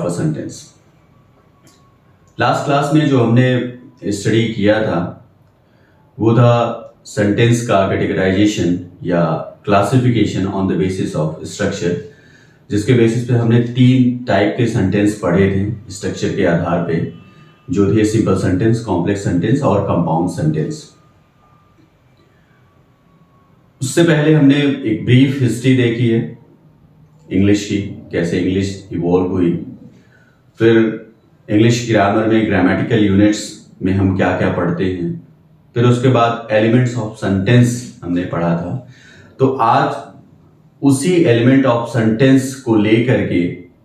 A sentence. Last class में जो हमने स्टडी किया था वो था सेंटेंस का कैटेगराइजेशन या classification on the basis of structure, जिसके बेसिस पे हमने 3 टाइप के सेंटेंस पढ़े थे स्ट्रक्चर के आधार पे, जो थे सिंपल सेंटेंस, कॉम्प्लेक्स सेंटेंस और कंपाउंड सेंटेंस। उससे पहले हमने एक ब्रीफ हिस्ट्री देखी है इंग्लिश की, कैसे इंग्लिश इवॉल्व हुई, फिर इंग्लिश ग्रामर में ग्रामेटिकल यूनिट्स में हम क्या क्या पढ़ते हैं, फिर उसके बाद एलिमेंट्स ऑफ सेंटेंस हमने पढ़ा था। तो आज उसी एलिमेंट ऑफ सेंटेंस को लेकर के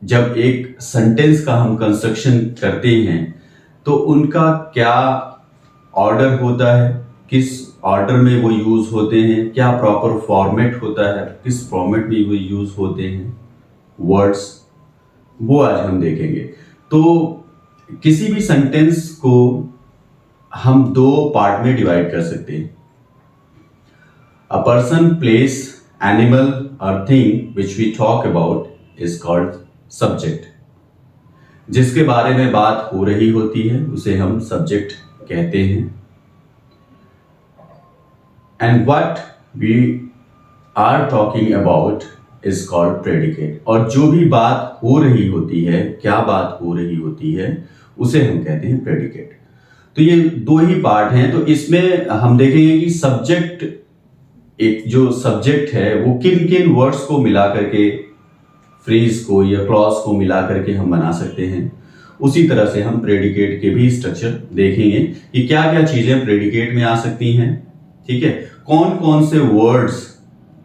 जब एक सेंटेंस का हम कंस्ट्रक्शन करते हैं तो उनका क्या ऑर्डर होता है, किस ऑर्डर में वो यूज होते हैं, क्या प्रॉपर फॉर्मेट होता है, किस फॉर्मेट में वो यूज होते हैं वर्ड्स, वो आज हम देखेंगे। तो किसी भी सेंटेंस को हम 2 पार्ट में डिवाइड कर सकते हैं। अ पर्सन, प्लेस, एनिमल और thing which we talk about is called subject. जिसके बारे में बात हो रही होती है उसे हम सब्जेक्ट कहते हैं। And what we are talking about is called predicate. और जो भी बात हो रही होती है, क्या बात हो रही होती है, उसे हम कहते हैं प्रेडिकेट। तो ये 2 ही पार्ट हैं। तो इसमें हम देखेंगे कि सब्जेक्ट, एक जो सब्जेक्ट है वो किन किन वर्ड्स को मिला करके, फ्रेज को या क्लॉज को मिला करके हम बना सकते हैं। उसी तरह से हम प्रेडिकेट के भी स्ट्रक्चर देखेंगे कि क्या क्या चीजें प्रेडिकेट में आ सकती हैं, ठीक है, कौन कौन से वर्ड्स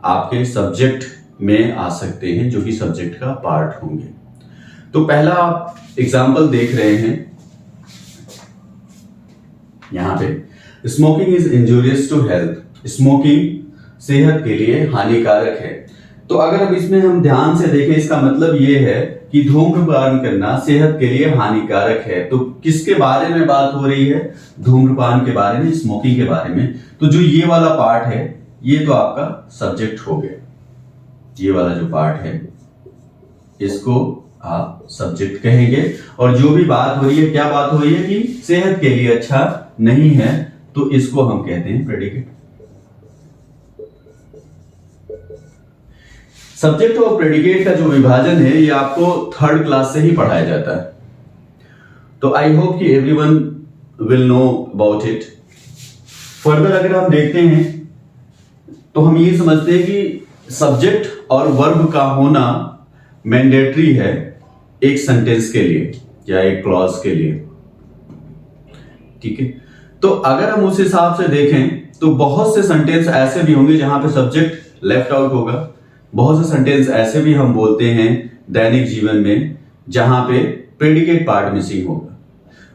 आपके सब्जेक्ट में आ सकते हैं जो कि सब्जेक्ट का पार्ट होंगे। तो पहला आप एग्जाम्पल देख रहे हैं यहां पे, smoking is injurious to health. Smoking सेहत के लिए हानिकारक है। तो अगर अब इसमें हम ध्यान से देखें, इसका मतलब ये है कि धूम्रपान करना सेहत के लिए हानिकारक है। तो किसके बारे में बात हो रही है? धूम्रपान के बारे में, स्मोकिंग के बारे में। तो जो ये वाला पार्ट है ये तो आपका सब्जेक्ट हो गया। ये वाला जो पार्ट है इसको आप सब्जेक्ट कहेंगे। और जो भी बात हो रही है, क्या बात हो रही है कि सेहत के लिए अच्छा नहीं है, तो इसको हम कहते हैं प्रेडिकेट। सब्जेक्ट और प्रेडिकेट का जो विभाजन है ये आपको 3rd क्लास से ही पढ़ाया जाता है। तो आई होप कि everyone will know about it. Further अगर हम देखते हैं तो हम ये समझते हैं कि सब्जेक्ट और वर्ब का होना मैंडेटरी है एक सेंटेंस के लिए या एक क्लॉज के लिए, ठीक है। तो अगर हम उस हिसाब से देखें तो बहुत से सेंटेंस ऐसे भी होंगे जहां पे सब्जेक्ट लेफ्ट आउट होगा। बहुत से सेंटेंस ऐसे भी हम बोलते हैं दैनिक जीवन में जहां पे प्रेडिकेट पार्ट मिसिंग होगा।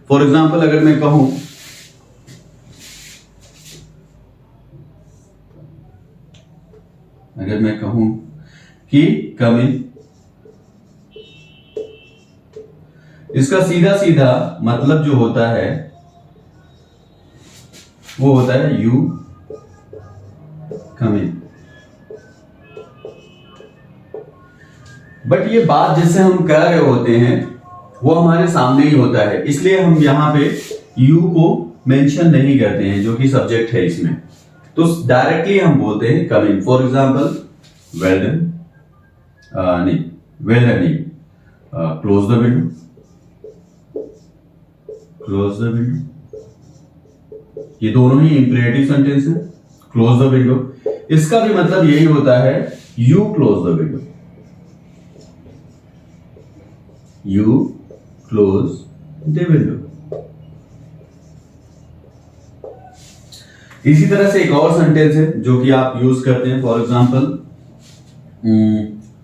फॉर एग्जाम्पल अगर मैं कहूं कि कम इन, इसका सीधा सीधा मतलब जो होता है वो होता है यू कम इन। बट ये बात जिससे हम कह रहे होते हैं वो हमारे सामने ही होता है, इसलिए हम यहां पे यू को मेंशन नहीं करते हैं जो कि सब्जेक्ट है इसमें। तो डायरेक्टली हम बोलते हैं कम इन। फॉर एग्जाम्पल वेल डन, नहीं वेल डन नहीं, close the window, close the window. ये दोनों ही इंपरेटिव सेंटेंस है। क्लोज द विंडो, इसका भी मतलब यही होता है you close the window, you close the window. इसी तरह से एक और सेंटेंस है जो कि आप यूज करते हैं। फॉर एग्जाम्पल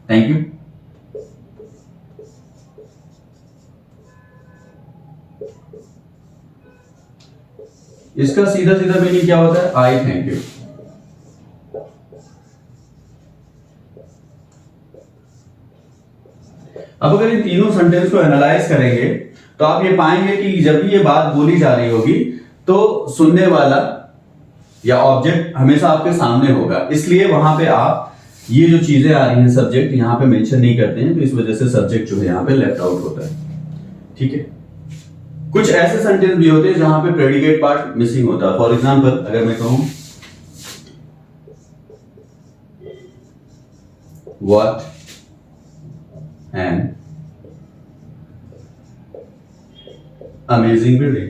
थैंक यू, इसका सीधा सीधा मीनिंग क्या होता है? आई थैंक यू। अब अगर इन तीनों सेंटेंस को एनालाइज करेंगे तो आप ये पाएंगे कि जब भी ये बात बोली जा रही होगी तो सुनने वाला या ऑब्जेक्ट हमेशा आपके सामने होगा, इसलिए वहां पे आप ये जो चीजें आ रही हैं सब्जेक्ट यहां पे मेंशन नहीं करते हैं, तो इस वजह से सब्जेक्ट जो है यहां पे लेफ्ट आउट होता है। ठीक है। कुछ ऐसे सेंटेंस भी होते हैं जहां पे प्रेडिकेट पार्ट मिसिंग होता है। फॉर एग्जाम्पल अगर मैं कहूं व्हाट एन अमेजिंग बिल्डिंग,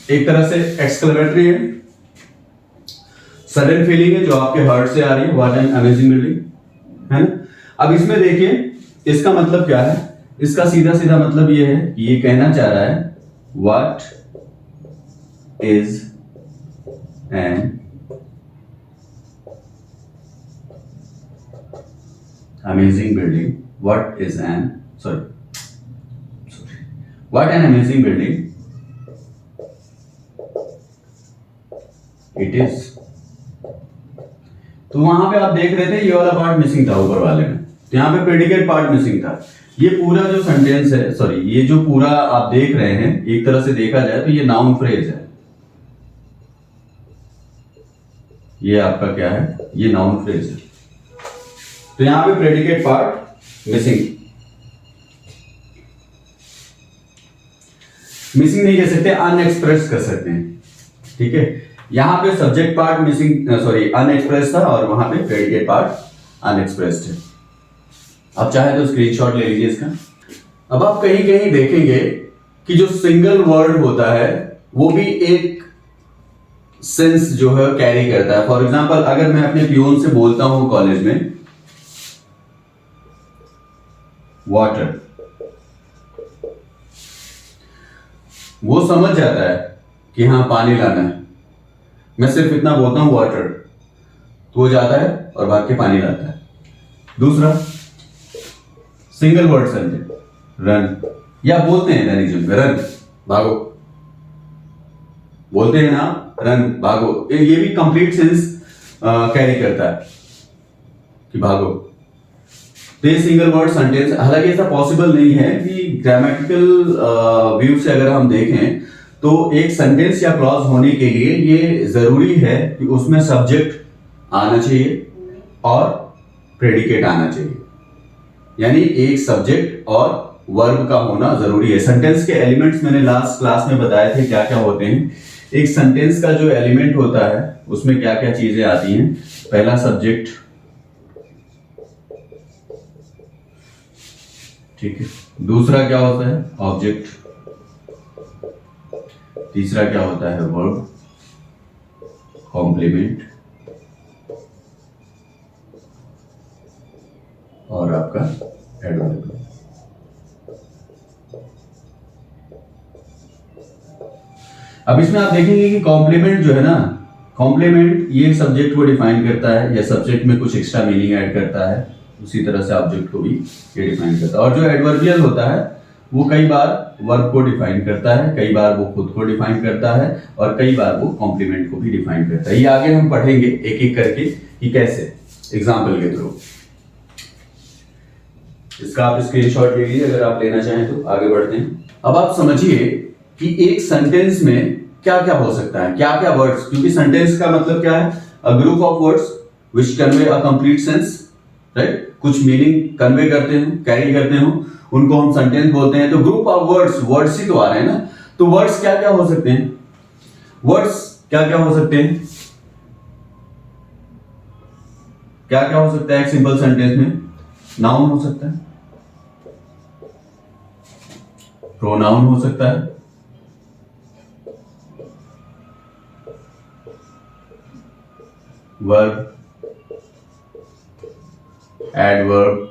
एक तरह से एक्सक्लेमेटरी है, सडन फीलिंग है जो आपके हार्ट से आ रही है, व्हाट एन अमेजिंग बिल्डिंग, है ना। अब इसमें देखिए इसका मतलब क्या है, इसका सीधा सीधा मतलब ये है कि ये कहना चाह रहा है what is an amazing building, what is an what an amazing building it is. तो वहां पे आप देख रहे थे ये वाला पार्ट मिसिंग था ऊपर वाले में, तो यहां पे प्रेडिकेट पार्ट मिसिंग था। ये पूरा जो सेंटेंस है, सॉरी ये जो पूरा आप देख रहे हैं, एक तरह से देखा जाए तो ये नाउन फ्रेज है। ये आपका क्या है, ये नाउन फ्रेज है। तो यहां पे प्रेडिकेट पार्ट मिसिंग नहीं कह सकते, अनएक्सप्रेस कर सकते हैं, ठीक है। यहां पे subject part missing, sorry unexpressed था, और वहां पे प्रेडिकेट पार्ट अनएक्सप्रेस्ड है। आप चाहे तो स्क्रीनशॉट ले लीजिए इसका। अब आप कहीं कहीं देखेंगे कि जो सिंगल वर्ड होता है वो भी एक सेंस जो है कैरी करता है। फॉर एग्जांपल अगर मैं अपने पियोन से बोलता हूं कॉलेज में वाटर, वो समझ जाता है कि हाँ पानी लाना है। मैं सिर्फ इतना बोलता हूं वाटर, तो वो जाता है और भाग के पानी लाता है। दूसरा सिंगल वर्ड सेंटेंस रन, या बोलते हैं दैनिक जीवन में रन भागो, बोलते हैं ना रन भागो, ये भी कंप्लीट सेंस कैरी करता है कि भागो। तो ये सिंगल वर्ड सेंटेंस, हालांकि ऐसा पॉसिबल नहीं है कि ग्रामेटिकल व्यू से अगर हम देखें तो एक सेंटेंस या क्लॉज होने के लिए ये जरूरी है कि उसमें सब्जेक्ट आना चाहिए और प्रेडिकेट आना चाहिए, यानी एक सब्जेक्ट और वर्ब का होना जरूरी है। सेंटेंस के एलिमेंट्स मैंने लास्ट क्लास में बताए थे क्या क्या होते हैं। एक सेंटेंस का जो एलिमेंट होता है उसमें क्या क्या चीजें आती हैं। पहला सब्जेक्ट, ठीक है। दूसरा क्या होता है ऑब्जेक्ट, तीसरा क्या होता है वर्ब, कॉम्प्लीमेंट, और आपका एडवर्ब। अब इसमें आप देखेंगे कि कॉम्प्लीमेंट जो है ना, कॉम्प्लीमेंट ये सब्जेक्ट को डिफाइन करता है या सब्जेक्ट में कुछ एक्स्ट्रा मीनिंग ऐड करता है, उसी तरह से ऑब्जेक्ट को भी ये डिफाइन करता है। और जो एडवर्बियल होता है वो कई बार वर्ब को डिफाइन करता है, कई बार वो खुद को डिफाइन करता है, और कई बार वो कॉम्प्लीमेंट को भी डिफाइन करता है। ये आगे हम पढ़ेंगे एक एक करके कि कैसे, एग्जाम्पल के थ्रू। इसका आप स्क्रीनशॉट ले लीजिए अगर आप लेना चाहें तो। आगे बढ़ते हैं। अब आप समझिए कि एक सेंटेंस में क्या क्या हो सकता है, क्या क्या वर्ड्स, क्योंकि सेंटेंस का मतलब क्या है, a group of words which convey a complete sense, right. कुछ मीनिंग कन्वे करते हो, कैरी करते हो, उनको हम सेंटेंस बोलते हैं। तो ग्रुप ऑफ वर्ड्स, वर्ड्स ही तो आ रहे हैं ना, तो वर्ड्स क्या क्या हो सकते हैं, वर्ड्स क्या क्या हो सकते हैं, क्या क्या हो सकता है एक सिंपल सेंटेंस में। नाउन हो सकता है, प्रोनाउन हो सकता है, verb, adverb,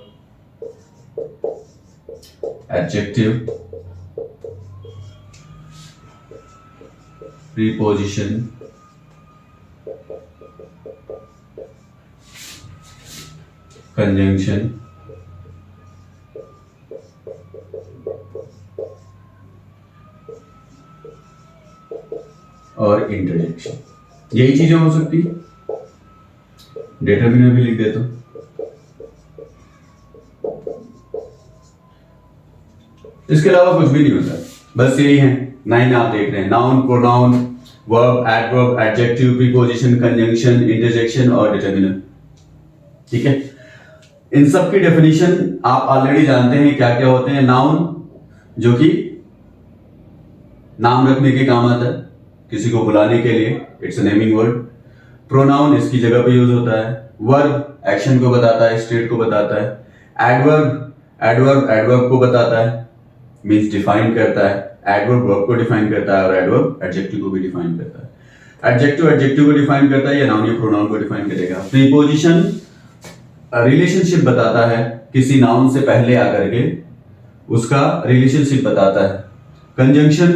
adjective, preposition, conjunction, और इंटरजेक्शन। यही चीजें हो सकती है। डिटरमिनर भी लिख देता हूं। इसके अलावा कुछ भी नहीं होता, बस यही है। 9 आप देख रहे हैं, noun, pronoun, verb, adverb, adjective, preposition, conjunction, interjection और डिटरमिनर, ठीक है। इन सब की डेफिनेशन आप ऑलरेडी जानते हैं क्या क्या होते हैं। नाउन जो कि नाम रखने के काम आता है, किसी को बुलाने के लिए, it's a naming word. Pronoun इसकी जगह पे यूज होता है। वर्ब एक्शन को बताता है, स्टेट को बताता है। एडवर्ब को बताता है, मींस डिफाइन करता है। एडवर्ब वर्ब को डिफाइन करता है और एडवर्ब एडजेक्टिव को भी डिफाइन करता है। एडजेक्टिव को डिफाइन करता है या नाउन या प्रोनाउन को डिफाइन करेगा। प्रीपोजिशन रिलेशनशिप बताता है, किसी नाउन से पहले आकर के उसका रिलेशनशिप बताता है। कंजंक्शन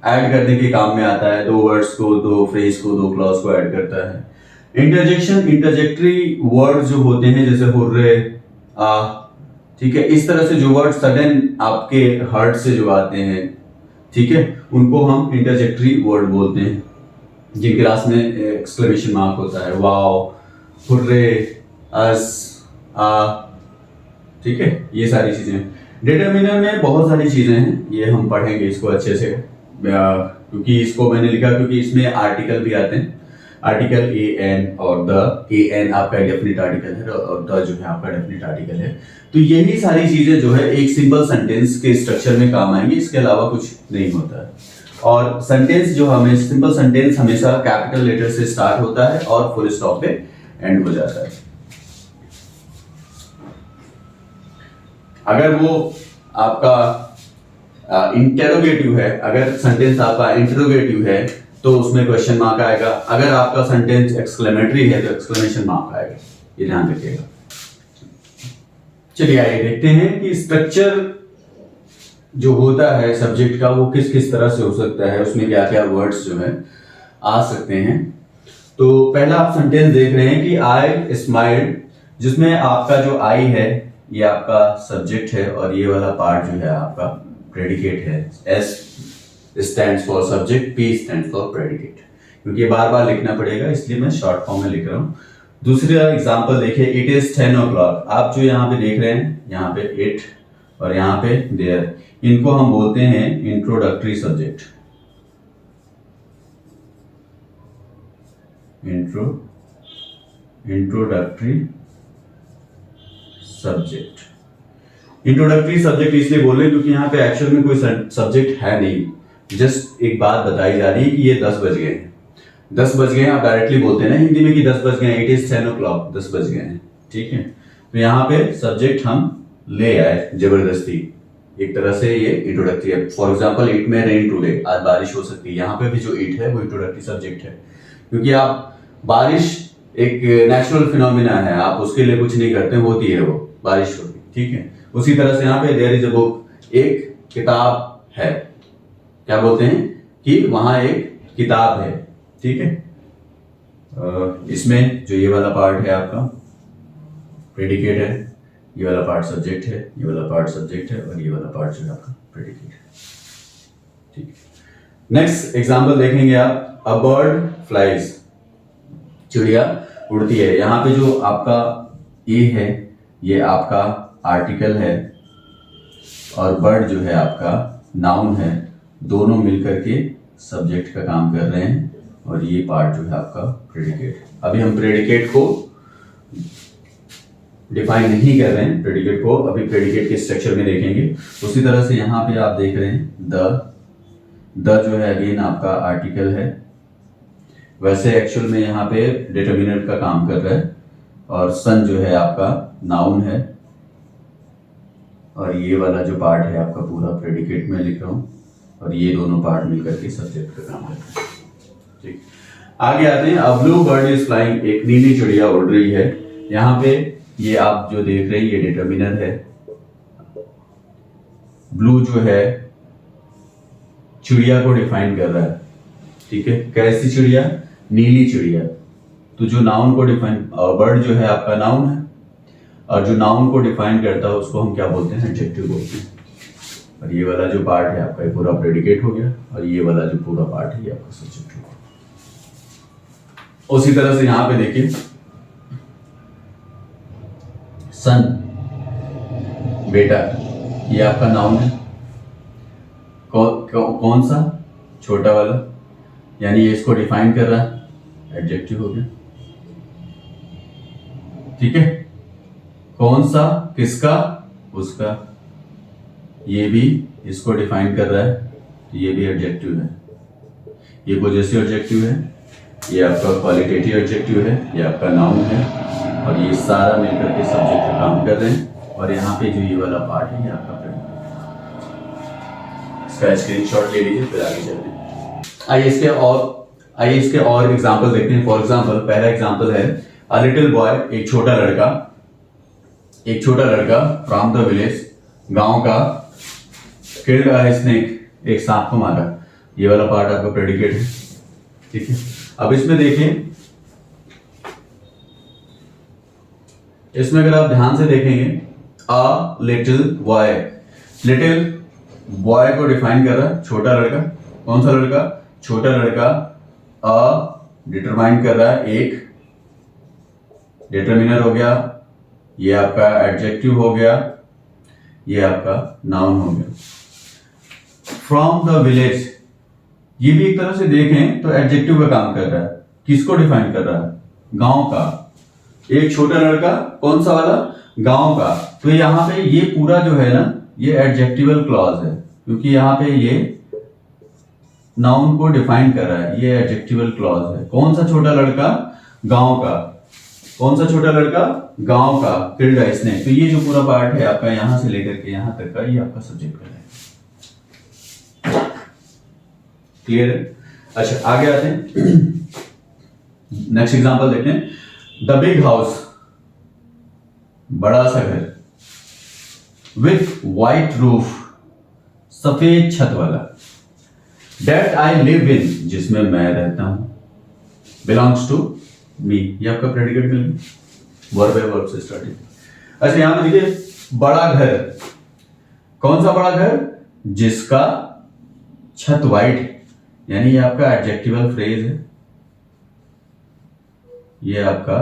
ऐड करने के काम में आता है, दो वर्ड्स को, दो फ्रेज को, दो क्लॉज को ऐड करता है। इंटरजेक्शन इंटरजेक्टरी वर्ड जो होते हैं जैसे हुर्रे, ठीक है, इस तरह से जो वर्ड सडन आपके हार्ट से जो आते हैं, ठीक है, उनको हम इंटरजेक्टरी वर्ड बोलते हैं, जिनके लास्ट में एक्सक्लेमेशन मार्क होता है। वाओ, हुर्रे, अस, ठीक है, ये सारी चीजें। डिटर्मिनर में बहुत सारी चीजें हैं, ये हम पढ़ेंगे इसको अच्छे से, क्योंकि इसको मैंने लिखा क्योंकि इसमें आर्टिकल भी आते हैं। आर्टिकल ए एन और द, ए एन आपका डेफिनेट आर्टिकल है और द जो है आपका डेफिनेट आर्टिकल है। तो यही सारी चीजें जो है एक सिंपल सेंटेंस के स्ट्रक्चर में काम आएंगी, इसके अलावा कुछ नहीं होता है। और सेंटेंस जो हमें, सिंपल सेंटेंस हमेशा कैपिटल लेटर से स्टार्ट होता है और फुल स्टॉप पे एंड हो जाता है। अगर वो आपका इंटेरोगेटिव है, अगर सेंटेंस आपका इंटेरोगेटिव है तो उसमें क्वेश्चन मार्क आएगा। अगर आपका सेंटेंस एक्सक्लेमेटरी है तो एक्सक्लेमेशन मार्क आएगा, ये ध्यान रखिएगा। चलिए आइए देखते हैं कि स्ट्रक्चर जो होता है सब्जेक्ट का वो किस किस तरह से हो सकता है, उसमें क्या क्या वर्ड्स जो है आ सकते हैं। तो पहला आप सेंटेंस देख रहे हैं कि आई स्माइल्ड, जिसमें आपका जो आई है ये आपका सब्जेक्ट है और ये वाला पार्ट जो है आपका प्रेडिकेट है। S stands for subject, P stands for predicate, क्योंकि बार बार लिखना पड़ेगा इसलिए मैं शॉर्ट फॉर्म में लिख रहा हूँ। दूसरा एग्जांपल देखिए, इट इज 10 o'clock। आप जो यहाँ पे देख रहे हैं, यहाँ पे इट और यहाँ पे देयर, इनको हम बोलते हैं introductory subject. Introductory subject. Introductory subject इसलिए बोल रहे हैं क्योंकि यहाँ पे एक्चुअल में कोई सब्जेक्ट है नहीं, जस्ट एक बात बताई जा रही है कि ये 10 बज गए हैं। 10 बज गए हैं, आप डायरेक्टली बोलते हैं ना हिंदी में कि 10 बज गए हैं, इट इज 10 o'clock, 10 बज गए हैं, ठीक है। तो यहाँ पे सब्जेक्ट हम ले आए जबरदस्ती, एक तरह से ये इंट्रोडक्टरी है। फॉर एग्जाम्पल, इट में रेन टुडे, आज बारिश हो सकती है, यहाँ पे भी जो इट है वो इंट्रोडक्टरी सब्जेक्ट है, क्योंकि आप बारिश एक नेचुरल फिनोमिना है, आप उसके लिए कुछ नहीं करते, होती है, वो बारिश होती, ठीक है। उसी तरह से यहाँ पे देयर इज अ बुक, एक किताब है, क्या बोलते हैं कि वहां एक किताब है, ठीक है। इसमें जो ये वाला पार्ट है आपका प्रेडिकेट है, ये वाला पार्ट सब्जेक्ट है, ये वाला पार्ट सब्जेक्ट है और ये वाला पार्ट जो है आपका प्रेडिकेट है, ठीक है। नेक्स्ट एग्जांपल देखेंगे आप, अ बर्ड फ्लाइज, चिड़िया उड़ती है। यहाँ पे जो आपका ए है ये आपका आर्टिकल है और बर्ड जो है आपका नाउन है, दोनों मिलकर के सब्जेक्ट का काम कर रहे हैं और ये पार्ट जो है आपका प्रेडिकेट। अभी हम प्रेडिकेट को डिफाइन नहीं कर रहे हैं, प्रेडिकेट को अभी प्रेडिकेट के स्ट्रक्चर में देखेंगे। उसी तरह से यहाँ पे आप देख रहे हैं द जो है अगेन आपका आर्टिकल है, वैसे एक्चुअल में यहाँ पे डिटर्मिनेंट का काम कर रहा है और सन जो है आपका नाउन है और ये वाला जो पार्ट है आपका पूरा प्रेडिकेट में लिख रहा हूँ और ये दोनों पार्ट मिलकर के सब्जेक्ट का काम करते हैं, ठीक। आगे आते हैं, अ ब्लू बर्ड इज फ्लाइंग, एक नीली चिड़िया उड़ रही है। यहाँ पे ये आप जो देख रहे हैं ये डिटर्मिनर है। ब्लू जो है चिड़िया को डिफाइन कर रहा है, ठीक है। कैसी चिड़िया? नीली चिड़िया। तो जो नाउन को डिफाइन, बर्ड जो है आपका नाउन है और जो नाउन को डिफाइन करता है उसको हम क्या बोलते हैं? एडजेक्टिव बोलते हैं। और ये वाला जो पार्ट है आपका ये पूरा प्रेडिकेट हो गया और ये वाला जो पूरा पार्ट है ये आपका सब्जेक्ट हो गया। उसी तरह से यहां पे देखिए, सन बेटा, ये आपका नाउन है। कौन सा? छोटा वाला, यानी ये इसको डिफाइन कर रहा है, एडजेक्टिव हो गया, ठीक है। कौन सा, किसका, उसका। ये भी इसको डिफाइन कर रहा है, ये भी एडजेक्टिव है। ये पॉजेसिव एडजेक्टिव है, ये आपका क्वालिटेटिव एडजेक्टिव है, ये आपका नाउन है, और ये सारा मिलकर के सब्जेक्ट का काम कर रहे हैं। और यहाँ पे जो ये वाला पार्ट है ये आपका प्रेडिकेट। इसका स्क्रीनशॉट ले लीजिए, फिर आगे चलते हैं। आइए इसके और एग्जांपल देखते हैं। फॉर एग्जांपल पहला एग्जांपल है अ लिटिल बॉय, एक छोटा लड़का फ्रॉम द विलेज, गांव का, किल्ड अ स्नेक, एक सांप को मारा। ये वाला पार्ट आपका प्रेडिकेट है, ठीक है। अब इसमें देखें, इसमें अगर आप ध्यान से देखेंगे, अ लिटिल बॉय को डिफाइन कर रहा है, छोटा लड़का। कौन सा लड़का, छोटा लड़का। अ डिटरमाइन कर रहा है, एक डिटरमिनर हो गया, ये आपका एडजेक्टिव हो गया, ये आपका नाउन हो गया। फ्रॉम द विलेज, ये भी एक तरह से देखें तो एडजेक्टिव का काम कर रहा है। किसको डिफाइन कर रहा है, गांव का। एक छोटा लड़का, कौन सा वाला, गांव का। तो यहाँ पे ये पूरा जो है ना, ये एडजेक्टिवल क्लॉज है, क्योंकि यहाँ पे ये नाउन को डिफाइन कर रहा है, ये एडजेक्टिवल क्लॉज है। कौन सा छोटा लड़का, गांव का। कौन सा छोटा लड़का, गांव का, किल्ड अ स्नेक। तो ये जो पूरा पार्ट है आपका, यहां से लेकर के यहां तक का, ये आपका सब्जेक्ट का है। क्लियर है। अच्छा आगे आते हैं, नेक्स्ट एग्जांपल देखते हैं। द बिग हाउस, बड़ा सा घर, विथ वाइट रूफ, सफेद छत वाला, दैट आई लिव इन, जिसमें मैं रहता हूं, बिलोंग्स टू मी। ये आपका प्रेडिकेट मिल गया, वर्ब है, वर्ब से स्टार्टिंग। अच्छा यहां पे देखिए, बड़ा घर, कौन सा बड़ा घर, जिसका छत वाइट, यानी ये आपका एडजेक्टिवल फ्रेज है। ये आपका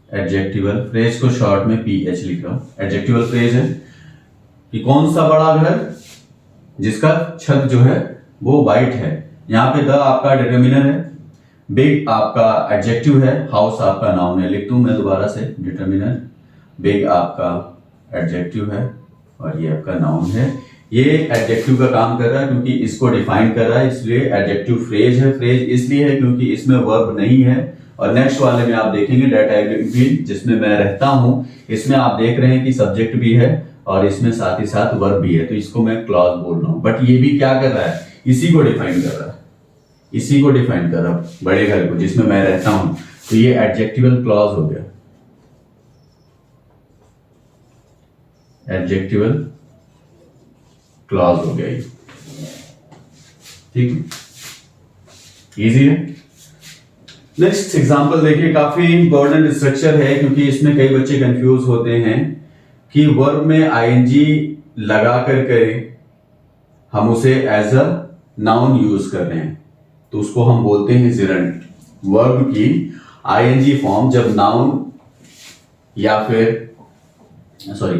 एडजेक्टिवल फ्रेज को शॉर्ट में PH लिख रहा हूं। एडजेक्टिवल फ्रेज है कि कौन सा बड़ा घर जिसका छत जो है वो वाइट है। यहां पे द आपका डिटरमिनर है, बिग आपका एडजेक्टिव है, हाउस आपका नाउन है। लिख दूं मैं दोबारा से, डिटरमिनर, बिग आपका एडजेक्टिव है, और ये आपका नाउन है। ये एडजेक्टिव का काम कर रहा है क्योंकि इसको डिफाइन कर रहा है, इसलिए एडजेक्टिव फ्रेज है। फ्रेज इसलिए है क्योंकि इसमें वर्ब नहीं है। और नेक्स्ट वाले में आप देखेंगे दैट आई लिव इन, जिसमें मैं रहता हूं, इसमें आप देख रहे हैं कि सब्जेक्ट भी है और इसमें साथ ही साथ वर्ब भी है। तो इसको मैं क्लॉज बोल रहा हूं, बट ये भी क्या कर रहा है, इसी को डिफाइन कर रहा है, इसी को डिफाइन कर रहा है, बड़े घर को जिसमें मैं रहता हूं। तो ये एडजेक्टिवल क्लॉज हो गया, एडजेक्टिवल क्लॉज हो गया ये, ठीक है, इजी है। नेक्स्ट एग्जांपल देखिए, काफी इंपॉर्टेंट स्ट्रक्चर है क्योंकि इसमें कई बच्चे कंफ्यूज होते हैं कि वर्ब में आईएनजी लगा कर करें, हम उसे एज अ नाउन यूज कर रहे हैं, तो उसको हम बोलते हैं जिरंड। वर्ब की आईएनजी फॉर्म जब नाउन या फिर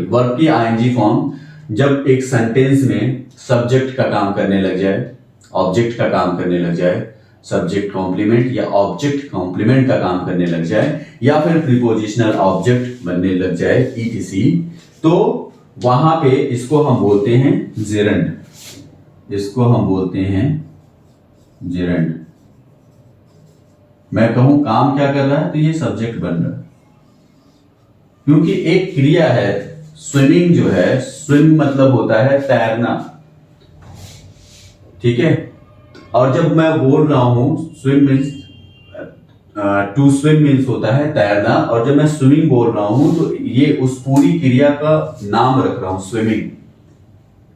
वर्ब की आईएनजी फॉर्म जब एक सेंटेंस में सब्जेक्ट का काम करने लग जाए, ऑब्जेक्ट का काम करने लग जाए, सब्जेक्ट कॉम्प्लीमेंट या ऑब्जेक्ट कॉम्प्लीमेंट का काम करने लग जाए, या फिर प्रीपोजिशनल ऑब्जेक्ट बनने लग जाए ETC, तो वहां पे इसको हम बोलते हैं जिरंड, इसको हम बोलते हैं जिरंड। मैं कहूं काम क्या कर रहा है, तो ये सब्जेक्ट बन रहा है, क्योंकि एक क्रिया है स्विमिंग जो है, स्विम मतलब होता है तैरना, ठीक है। और जब मैं बोल रहा हूं swim means, to swim means होता है तैरना, और जब मैं स्विमिंग बोल रहा हूं तो ये उस पूरी क्रिया का नाम रख रहा हूं स्विमिंग,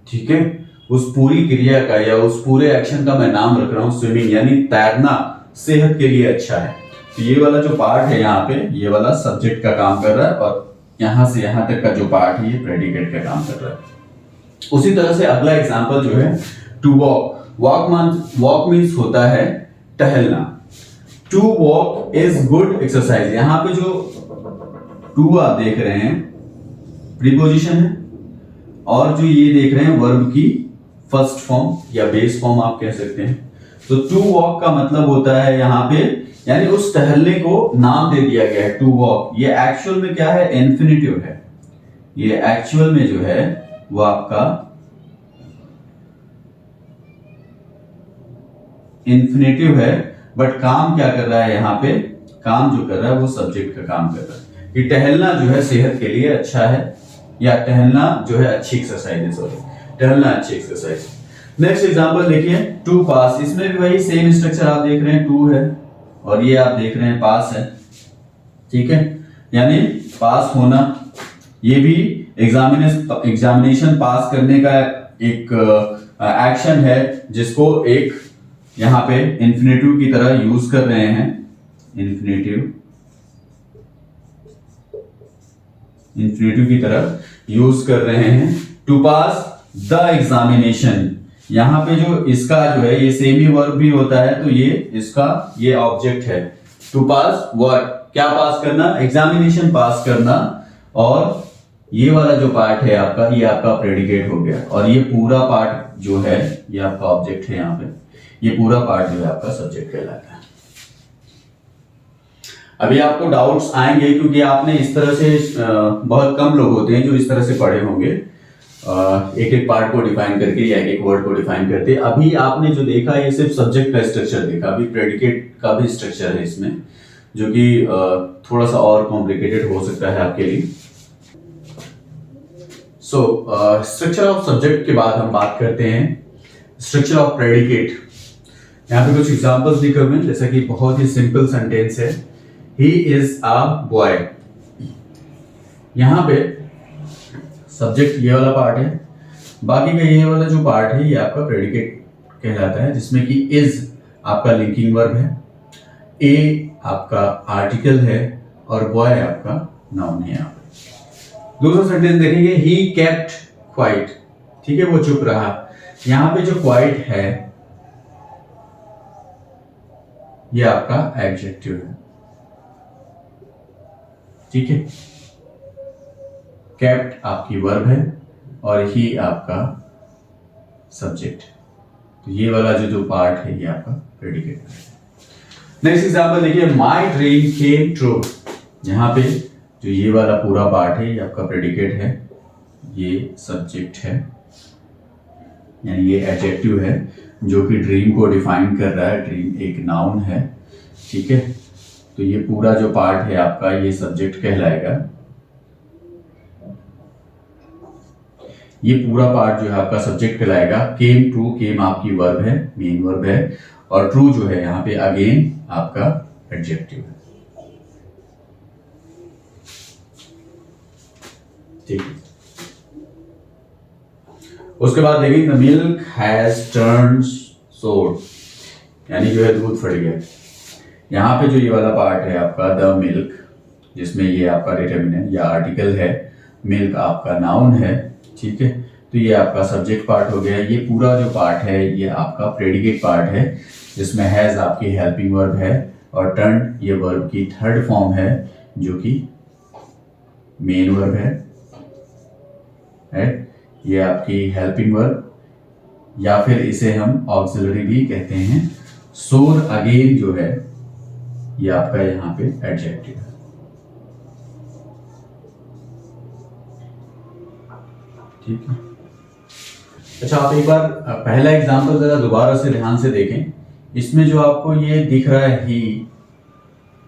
ठीक है। उस पूरी क्रिया का या उस पूरे एक्शन का मैं नाम रख रहा हूं स्विमिंग, यानी तैरना सेहत के लिए अच्छा है। तो ये वाला जो पार्ट है यहाँ पे, ये वाला सब्जेक्ट का काम कर रहा है, और यहां से यहां तक का जो पार्ट है ये प्रेडिकेट का काम कर रहा है। उसी तरह से अगला एग्जांपल जो है टू वॉक। वॉक मीन्स होता है टहलना। To walk is good exercise. यहां पे जो टू आप देख रहे हैं प्रीपोजिशन है, और जो ये देख रहे हैं वर्ब की फर्स्ट फॉर्म या बेस फॉर्म आप कह सकते हैं। तो टू वॉक का मतलब होता है यहां पे, यानी उस टहलने को नाम दे दिया गया है टू वॉक। ये एक्चुअल में क्या है, इन्फिनिटिव है। ये एक्चुअल में जो है वो आपका इन्फिनेटिव है, बट काम क्या कर रहा है यहाँ पे, काम जो कर रहा है वो सब्जेक्ट का काम कर रहा है कि टहलना जो है सेहत के लिए अच्छा है, या टहलना जो है अच्छी एक्सरसाइज है, सॉरी, टहलना अच्छी एक्सरसाइज। नेक्स्ट एग्जांपल देखिए, टू पास। इसमें भी वही सेम स्ट्रक्चर आप देख रहे हैं, टू है और ये आप देख रहे हैं पास है, ठीक है, यानी पास होना। ये भी एग्जामिनेशन पास करने का एक एक्शन है, जिसको एक यहां पे इन्फिनेटिव की तरह यूज कर रहे हैं, इन्फिनेटिव की तरह यूज कर रहे हैं, टू पास द एग्जामिनेशन। यहां पे जो इसका जो है ये सेमी वर्ब भी होता है, तो ये इसका ये ऑब्जेक्ट है। टू पास व्हाट, क्या पास करना, एग्जामिनेशन पास करना, और ये वाला जो पार्ट है आपका, ये आपका प्रेडिकेट हो गया, और ये पूरा पार्ट जो है ये आपका ऑब्जेक्ट है। यहाँ पे ये पूरा पार्ट जो है आपका सब्जेक्ट कहलाता है। अभी आपको डाउट्स आएंगे, क्योंकि आपने इस तरह से बहुत कम लोग होते हैं जो इस तरह से पढ़े होंगे, एक एक पार्ट को डिफाइन करके या एक एक वर्ड को डिफाइन करते। अभी आपने जो देखा ये सिर्फ सब्जेक्ट का स्ट्रक्चर देखा, अभी प्रेडिकेट का भी स्ट्रक्चर है इसमें, जो कि थोड़ा सा और कॉम्प्लिकेटेड हो सकता है आपके लिए। सो स्ट्रक्चर ऑफ सब्जेक्ट के बाद हम बात करते हैं स्ट्रक्चर ऑफ प्रेडिकेट। यहाँ पे कुछ एग्जांपल्स दी हुए हैं, जैसा कि बहुत ही सिंपल सेंटेंस है, ही इज अ बॉय। यहाँ पे सब्जेक्ट ये वाला पार्ट है, बाकी का ये वाला जो पार्ट है ये आपका प्रेडिकेट कहलाता है, जिसमें कि इज आपका लिंकिंग वर्ब है, ए आपका आर्टिकल है, और बॉय आपका नाउन है। यहाँ पे दूसरा सेंटेंस देखेंगे, ही केप्ट क्वाइट, ठीक है, वो चुप रहा। यहाँ पे जो क्वाइट है ये आपका एडजेक्टिव है, ठीक है, केप्ट आपकी वर्ब है और ही आपका सब्जेक्ट। तो ये वाला जो पार्ट है ये आपका प्रेडिकेट है। नेक्स्ट एग्जांपल देखिए, माय ड्रीम केम ट्रू। यहाँ पे जो ये वाला पूरा पार्ट है ये आपका प्रेडिकेट है, ये सब्जेक्ट है, यानी ये एडजेक्टिव है जो कि ड्रीम को डिफाइन कर रहा है, ड्रीम एक नाउन है, ठीक है। तो ये पूरा जो पार्ट है आपका ये सब्जेक्ट कहलाएगा। ये पूरा पार्ट जो है आपका सब्जेक्ट कहलाएगा। केम ट्रू, केम आपकी वर्ब है, मेन वर्ब है, और ट्रू जो है यहाँ पे अगेन आपका एडजेक्टिव है, ठीक है। उसके बाद देखिए, द मिल्क हैज टर्न्ड सोर, यानी जो है दूध फट गया। यहाँ पे जो ये वाला पार्ट है आपका द मिल्क, जिसमें ये आपका डिटरमिनेंट या आर्टिकल है, मिल्क आपका नाउन है, ठीक है। तो ये आपका सब्जेक्ट पार्ट हो गया। ये पूरा जो पार्ट है ये आपका प्रेडिकेट पार्ट है, जिसमें हैज आपकी हेल्पिंग वर्ब है, और टर्न ये वर्ब की थर्ड फॉर्म है जो कि मेन वर्ब है, ये आपकी हेल्पिंग वर्ब, या फिर इसे हम ऑक्सिलरी भी कहते हैं। सोर अगेन जो है ये आपका यहाँ पे एडजेक्टिव है, ठीक है। अच्छा, आप एक बार पहला एग्जांपल जरा दोबारा से ध्यान से देखें। इसमें जो आपको ये दिख रहा है ही,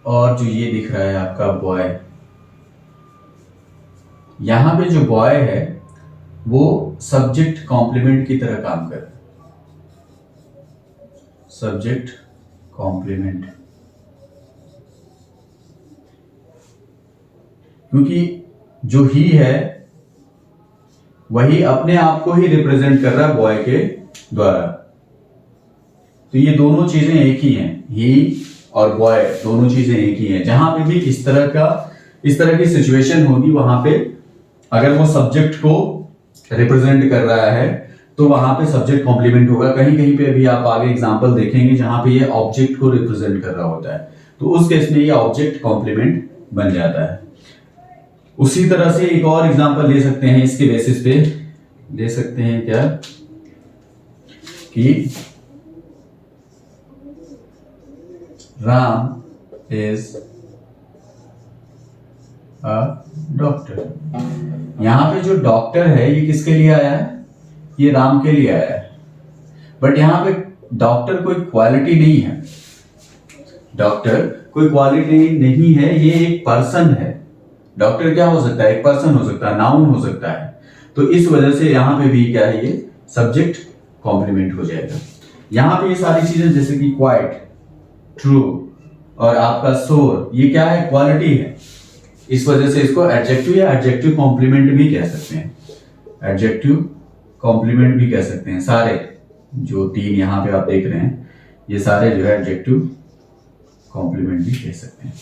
और जो ये दिख रहा है आपका बॉय, यहां पे जो बॉय है वो सब्जेक्ट कॉम्प्लीमेंट की तरह काम कर रहा है, सब्जेक्ट कॉम्प्लीमेंट, क्योंकि जो ही है वही अपने आप को ही रिप्रेजेंट कर रहा है बॉय के द्वारा। तो ये दोनों चीजें एक ही हैं, ही और बॉय दोनों चीजें एक ही हैं। जहां पे भी इस तरह की सिचुएशन होगी, वहां पे अगर वो सब्जेक्ट को रिप्रेजेंट कर रहा है तो वहां पे सब्जेक्ट कॉम्प्लीमेंट होगा। कहीं कहीं पे भी आप आगे एग्जांपल देखेंगे जहां पे ये ऑब्जेक्ट को रिप्रेजेंट कर रहा होता है, तो उस केस में ये ऑब्जेक्ट कॉम्प्लीमेंट बन जाता है। उसी तरह से एक और एग्जांपल ले सकते हैं, इसके बेसिस पे ले सकते हैं क्या कि राम इज डॉक्टर। यहाँ पे जो डॉक्टर है ये किसके लिए आया है? ये राम के लिए आया है। बट यहाँ पे डॉक्टर कोई क्वालिटी नहीं है, डॉक्टर कोई क्वालिटी नहीं है, ये एक पर्सन है। डॉक्टर क्या हो सकता है? एक पर्सन हो सकता है, नाउन हो सकता है। तो इस वजह से यहाँ पे भी क्या है, ये सब्जेक्ट कॉम्प्लीमेंट हो जाएगा। यहाँ पे ये सारी चीजें जैसे कि क्वाइट, ट्रू और आपका सोर, ये क्या है? क्वालिटी है। इस वजह से इसको एडजेक्टिव या एडजेक्टिव कॉम्प्लीमेंट भी कह सकते हैं, एडजेक्टिव कॉम्प्लीमेंट भी कह सकते हैं। सारे जो तीन यहाँ पे आप देख रहे हैं ये सारे जो है एडजेक्टिव कॉम्प्लीमेंट भी कह सकते हैं।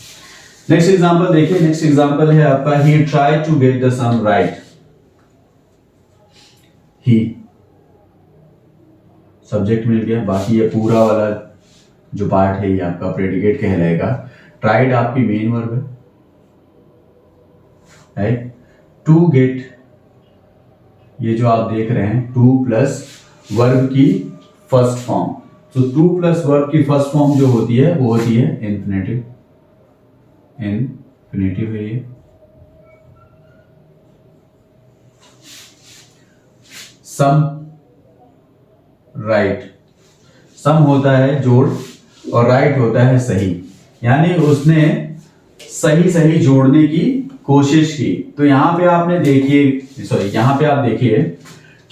नेक्स्ट एग्जांपल देखिए, नेक्स्ट एग्जांपल है आपका he try to get the sum right. He subject मिल गया, बाकी ये पूरा वाला जो पार्ट है ये आपका प्रेडिकेट कहलाएगा। ट्राइड आपकी मेन वर्ब है, राइट। टू गेट, ये जो आप देख रहे हैं टू प्लस वर्ब की फर्स्ट फॉर्म। तो टू प्लस वर्ब की फर्स्ट फॉर्म जो होती है वो होती है इन्फिनेटिव, इन्फिनेटिव है ये। सम, राइट। सम होता है जोड़ और राइट होता है सही, यानी उसने सही सही जोड़ने की कोशिश की। तो यहां पे आपने देखिए, सॉरी यहां पे आप देखिए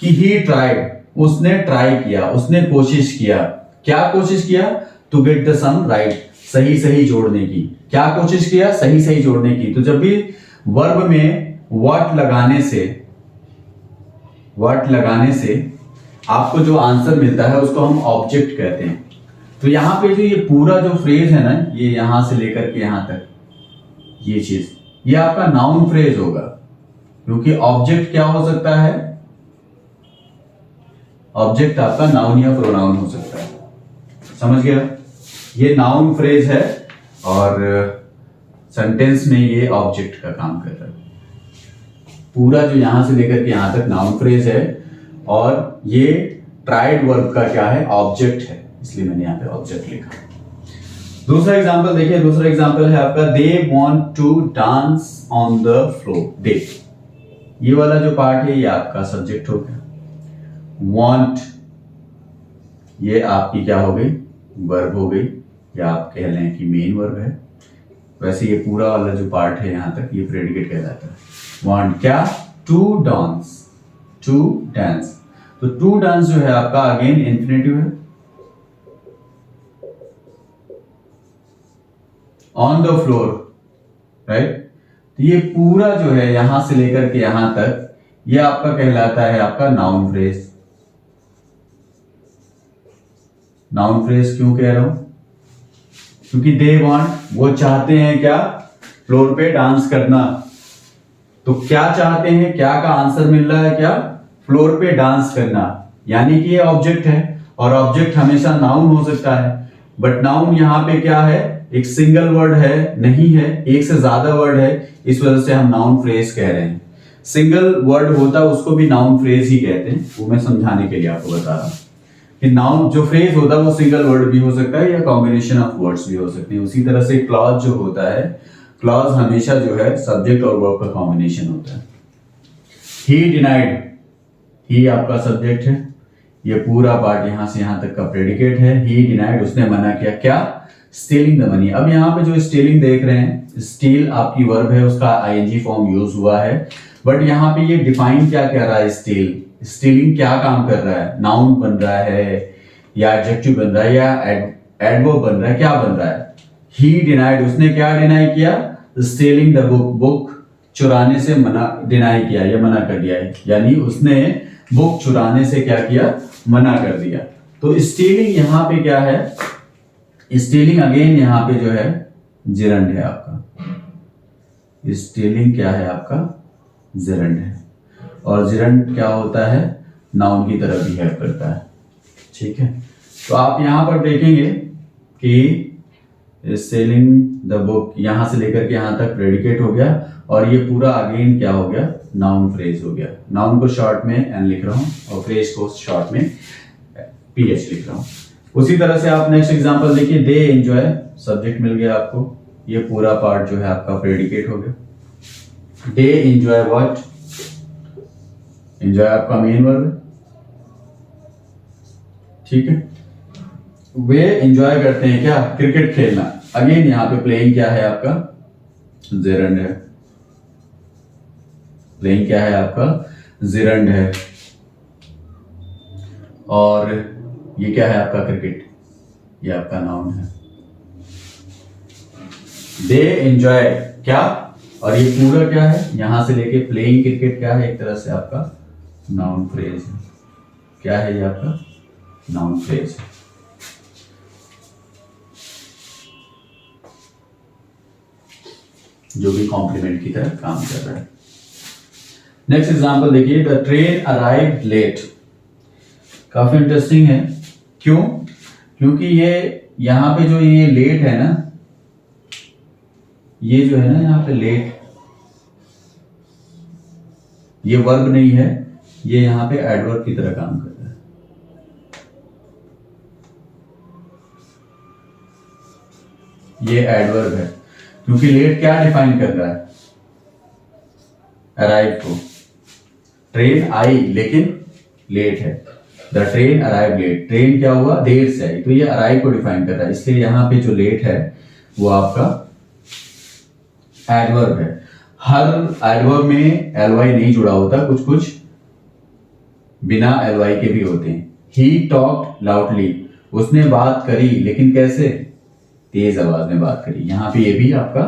कि ही ट्राइड, उसने ट्राई किया, उसने कोशिश किया। क्या कोशिश किया? To get the sum right, सही सही जोड़ने की। क्या कोशिश किया? सही सही जोड़ने की। तो जब भी वर्ब में व्हाट लगाने से आपको जो आंसर मिलता है उसको हम ऑब्जेक्ट कहते हैं। तो यहां पे जो ये पूरा जो फ्रेज है ना, ये यहां से लेकर के यहां तक, ये चीज, ये आपका नाउन फ्रेज होगा, क्योंकि ऑब्जेक्ट क्या हो सकता है? ऑब्जेक्ट आपका नाउन या प्रोनाउन हो सकता है। समझ गया? ये नाउन फ्रेज है और सेंटेंस में ये ऑब्जेक्ट का काम कर रहा है। पूरा जो यहां से लेकर के यहां तक नाउन फ्रेज है और ये ट्राइड वर्ब का क्या है? ऑब्जेक्ट है, इसलिए मैंने यहाँ पे ऑब्जेक्ट लिखा। दूसरा एग्जांपल देखिए, दूसरा एग्जांपल है आपका they want to dance on the floor. They, ये वाला जो पार्ट है ये आपका सब्जेक्ट हो गया। वांट, ये आपकी क्या हो गई? वर्ब हो गई, या आप कह लें कि मेन वर्ब है। वैसे ये पूरा वाला जो पार्ट है यहां तक ये प्रेडिकेट कहलाता है। वांट क्या? To dance, to dance. तो टू डांस जो है आपका अगेन इंफिनिटिव है। On the floor, right. तो ये पूरा जो है यहां से लेकर के यहां तक ये आपका कहलाता है आपका नाउन फ्रेज। नाउन फ्रेज क्यों कह रहा हूं? क्योंकि दे वांट, वो चाहते हैं क्या? फ्लोर पे डांस करना। तो क्या चाहते हैं? क्या का आंसर मिल रहा है क्या? फ्लोर पे डांस करना, यानी कि ये ऑब्जेक्ट है और ऑब्जेक्ट हमेशा नाउन हो सकता है। बट नाउन यहां पे क्या है? एक सिंगल वर्ड है, नहीं है, एक से ज्यादा वर्ड है, इस वजह से हम नाउन फ्रेज कह रहे हैं। सिंगल वर्ड होता उसको भी नाउन फ्रेज ही कहते हैं, वो मैं समझाने के लिए आपको बता रहा हूं कि नाउन जो फ्रेज होता है वो सिंगल वर्ड भी हो सकता है या कॉम्बिनेशन ऑफ वर्ड्स भी हो सकते हैं। उसी तरह से क्लॉज जो होता है, क्लॉज हमेशा जो है सब्जेक्ट और वर्ब का कॉम्बिनेशन होता है। ही डिनाइड, ही आपका सब्जेक्ट है, ये पूरा पार्ट यहां से यहां तक का प्रेडिकेट है। ही डिनाइड, उसने मना किया। क्या? Stealing the money. अब यहाँ पे जो स्टीलिंग देख रहे हैं, स्टील आपकी वर्ब है, उसका आईएनजी फॉर्म यूज हुआ है। बट यहाँ पे ये डिफाइन क्या कह रहा है? स्टील, स्टीलिंग क्या काम कर रहा है? नाउन बन रहा है या एडजेक्टिव बन रहा है या एडवर्ब बन रहा है? क्या बन रहा है? ही डिनाइड, उसने क्या डिनाई किया? स्टीलिंग द बुक, बुक चुराने से मना, डिनाई किया या मना कर दिया है, यानी उसने बुक चुराने से क्या किया? मना कर दिया। तो स्टीलिंग यहाँ पे क्या है? स्टीलिंग अगेन यहाँ पे जो है जिरंड है आपका। स्टीलिंग क्या है आपका? जिरंड है, और जिरंड क्या होता है? नाउन की तरह बिहेव करता है। ठीक है, तो आप यहां पर देखेंगे कि सेलिंग द बुक यहां से लेकर के यहां तक प्रेडिकेट हो गया और ये पूरा अगेन क्या हो गया? नाउन फ्रेज हो गया। नाउन को शॉर्ट में एन लिख रहा हूं और फ्रेज को शॉर्ट में पीएच लिख रहा हूं। उसी तरह से आप नेक्स्ट एग्जांपल देखिए, दे एंजॉय, सब्जेक्ट मिल गया आपको, ये पूरा पार्ट जो है आपका प्रेडिकेट हो गया। दे एंजॉय व्हाट, एंजॉय आपका मेन वर्ब, ठीक है। वे एंजॉय करते हैं क्या, क्रिकेट खेलना। अगेन यहाँ पे प्लेइंग क्या है आपका, जेरंड है। प्लेइंग क्या है आपका, जेरंड है। और ये क्या है आपका, क्रिकेट, ये आपका नाउन है। दे एंजॉय क्या, और ये पूरा क्या है, यहां से लेके प्लेइंग क्रिकेट क्या है, एक तरह से आपका नाउन फ्रेज है। क्या है ये आपका, नाउन फ्रेज है। जो भी कॉम्प्लीमेंट की तरह काम कर रहा है। नेक्स्ट एग्जांपल देखिए, द ट्रेन अराइव्ड लेट। काफी इंटरेस्टिंग है, क्यों, क्योंकि ये यहां पे जो ये लेट है ना, ये जो है ना यहाँ पे लेट, ये वर्ब नहीं है, ये यहाँ पे एडवर्ब की तरह काम कर रहा है। ये एडवर्ब है, क्योंकि लेट क्या डिफाइन कर रहा है, अराइव को। ट्रेन आई लेकिन लेट है, the train arrive late, train क्या हुआ, देर से आई, तो ये अराइव को डिफाइन कर रहा है। इसलिए यहाँ पे जो लेट है वो आपका एडवर्ब है। हर एडवर्ब में एलवाई नहीं जुड़ा होता, कुछ कुछ बिना एलवाई के भी होते हैं। ही टॉक्ड लाउडली, उसने बात करी, लेकिन कैसे, तेज आवाज में बात करी, यहां पे ये भी आपका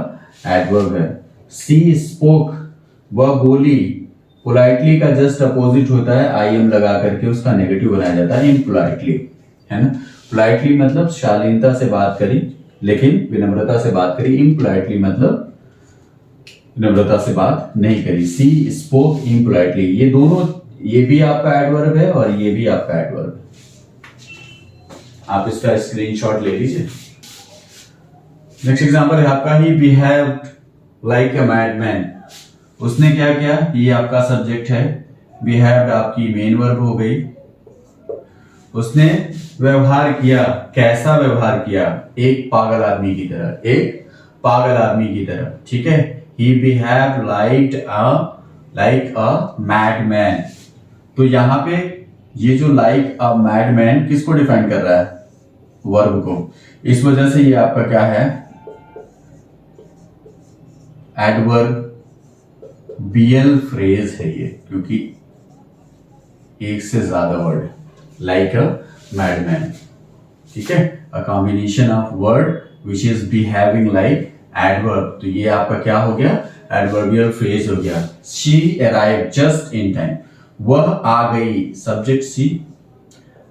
एडवर्ब है। सी स्पोक, वह बोली। पोलाइटली का जस्ट अपोजिट होता है आई एम लगा करके उसका नेगेटिव बनाया जाता है, इम्पोलाइटली, है ना। पोलाइटली मतलब शालीनता से बात करी, लेकिन विनम्रता से बात करी। इम्पोलाइटली मतलब विनम्रता से बात नहीं करी। सी स्पोक इम्पोलाइटली, ये दोनों, ये भी आपका एडवर्ब है और ये भी आपका एडवर्ब है। आप इसका स्क्रीनशॉट ले लीजिए। नेक्स्ट एग्जांपल है आपका, ही बिहेव्ड लाइक अ मैडमैन। उसने क्या किया, ये आपका सब्जेक्ट है, बिहेव्ड आपकी मेन वर्ब हो गई। उसने व्यवहार किया, कैसा व्यवहार किया, एक पागल आदमी की तरह, एक पागल आदमी की तरह, ठीक है। He behaved like a madman। तो यहां पे ये जो like a madman किसको डिफाइन कर रहा है, वर्ब को। इस वजह से ये आपका क्या है, एडवर्बियल फ्रेज है ये, क्योंकि एक से ज्यादा वर्ड, like a madman, ठीक है। A combination of word which is behaving like adverb, तो ये आपका क्या हो गया, एडवर्बियल फ्रेज हो गया। She arrive just in time, वह आ गई, सब्जेक्ट सी,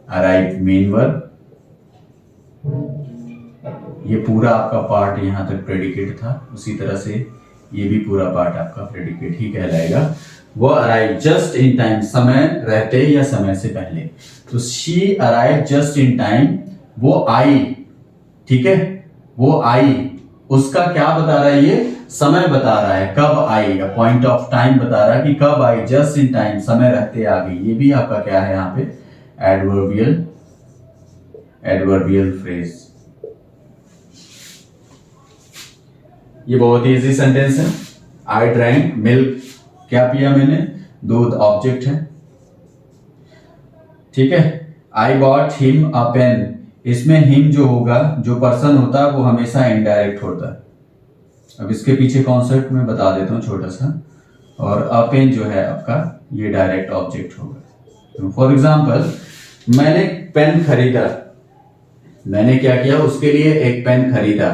अराइव मेन वर्ब। ये पूरा आपका पार्ट यहां तक प्रेडिकेट था, उसी तरह से ये भी पूरा पार्ट आपका प्रेडिकेट ही कहलाएगा। वह अराइव जस्ट इन टाइम, समय रहते या समय से पहले। तो she arrive just in time, वो आई, ठीक है, वो आई। उसका क्या बता रहा है, ये समय बता रहा है, कब आई, पॉइंट ऑफ टाइम बता रहा है कि कब आई, जस्ट इन टाइम, समय रहते आ गई। ये भी आपका क्या है यहाँ पे, एडवर्बियल फ्रेज। ये बहुत ही इजी सेंटेंस है। आई ड्रैंक मिल्क, क्या पिया मैंने, दूध, ऑब्जेक्ट है, ठीक है। I bought him a pen, इसमें हिम जो होगा, जो पर्सन होता है वो हमेशा इनडायरेक्ट होता है। अब इसके पीछे कॉन्सेप्ट मैं बता देता हूँ छोटा सा। और अ पेन जो है आपका, ये डायरेक्ट ऑब्जेक्ट होगा। तो फॉर एग्जांपल, मैंने पेन खरीदा, मैंने क्या किया, उसके लिए एक पेन खरीदा,